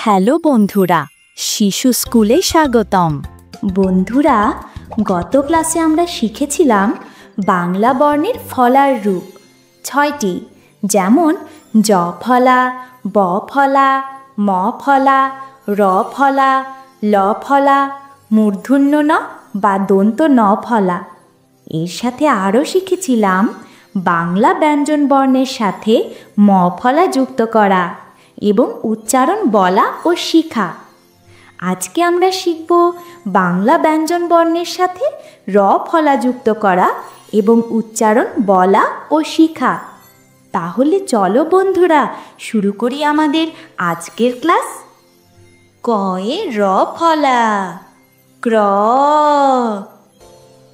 Hello বন্ধুরা, শিশু স্কুলে স্বাগতম। বন্ধুরা, গত ক্লাসে আমরা শিখেছিলাম বাংলা বর্ণের ফলার রূপ ৬টি, যেমন জ ফলা, ব ফলা, ম ফলা, র ফলা, ল ফলা, মূর্ধন্য ন বা দন্ত ন ফলা। এর সাথে আরও শিখেছিলাম বাংলা ব্যঞ্জন বর্ণের সাথে ম ফলা যুক্ত করা এবং উচ্চারণ বলা ও শিখা। আজকে আমরা শিখব বাংলা ব্যঞ্জন বর্ণের সাথে র ফলা যুক্ত করা এবং উচ্চারণ বলা ও শিখা। তাহলে চলো বন্ধুরা, শুরু করি আমাদের আজকের ক্লাস। ক এ র ফলা, ক্র,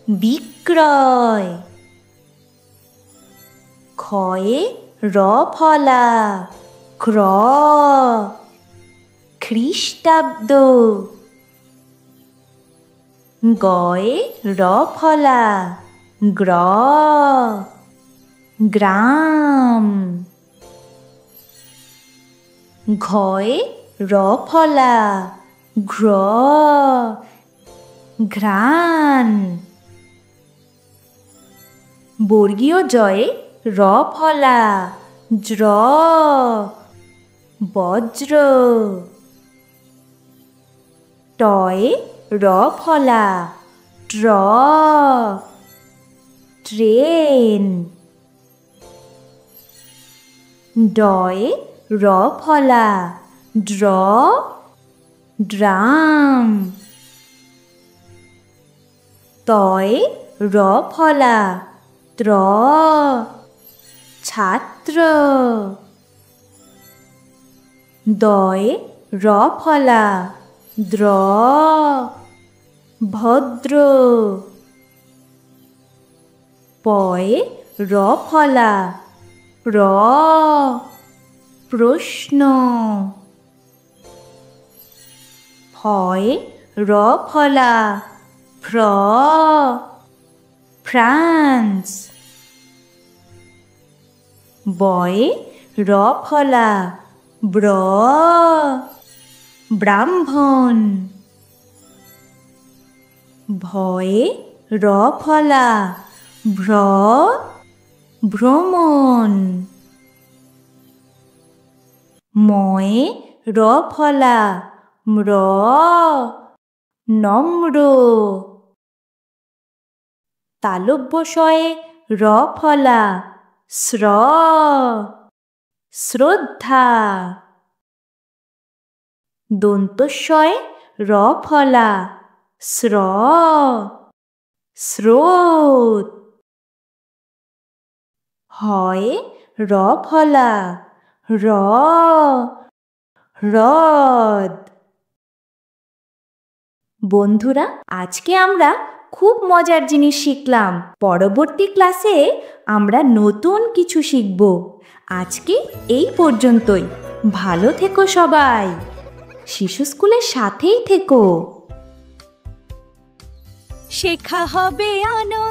বিক্রয়। খ এ র ফলা, ক্র, খ্রিস্টাব্দ। গ এ র ফলা, গ্র, গ্রাম। ঘ এ র ফলা, ঘ্র, ঘ্রাণ। বর্গীয় জ এ র ফলা, জ্র, বজ্র। ট এ র ফলা, ট্র, ট্রেন। ড এ র ফলা, ড্র, ড্রাম। ত এ র ফলা, ত্র, ছাত্র। দ এ র ফলা, দ্র, ভদ্র। প এ র ফলা, প্র, প্রশ্ন। ফ এ র ফলা, ফ্র, ফ্রান্স। ব এ র ফলা, ব্র, ব্রাহ্মণ। ভ এ র ফলা, ভ্র, ভ্রমণ। ম এ র ফলা, ম্র, নম্র। তালব্য শ এ র ফলা, স্র, শ্রদ্ধা। দন্ত স এ র ফলা, স্র, স্রোত। হ এ র ফলা, র, হ্রদ। বন্ধুরা, আজকে আমরা খুব মজার জিনিস শিখলাম। পরবর্তী ক্লাসে আমরা নতুন কিছু শিখব। আজকে এই পর্যন্তই। ভালো থেকো সবাই। শিশু স্কুলের সাথেই থেকো। শেখা হবে আনন্দ।